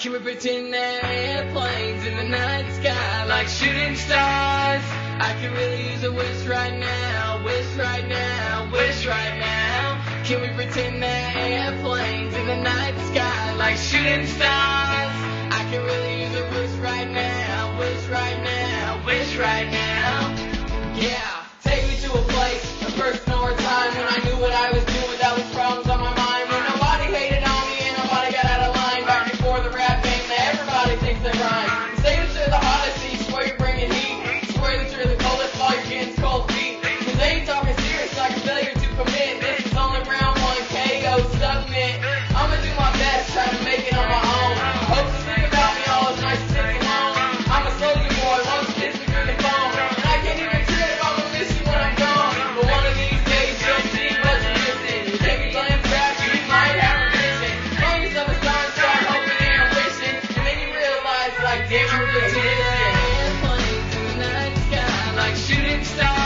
Can we pretend that airplanes in the night sky like shooting stars? I could really use a wish right now, wish right now, wish right now. Can we pretend that airplanes in the night sky like shooting stars? I could really use a wish right now, wish right now, wish right now. Yeah, take me to a place, a person or a time when I knew what I was doing without these problems on my mind. When nobody hated on me and nobody got out of line. Back before the rap game that everybody thinks they rhyme. Say that you're the hottest, see, swear you're bringing heat. Swear that you're the coldest while you're getting cold feet. Cause they ain't talking serious like a failure to commit. This is only round one, KO, submit. I'ma do my best, try to make it on my own. Hope to think about me all as nice as sitting alone. I'm a soldier boy, won't kiss me through the phone. And I can't even tell if I'ma miss you when I'm gone. But one of these days you'll see what you're missing. You can't be playing crap, you might have a vision. Call yourself a star and start hoping and wishing. And then you realize like damn, we're good to this. Airplanes in the night sky like shooting stars.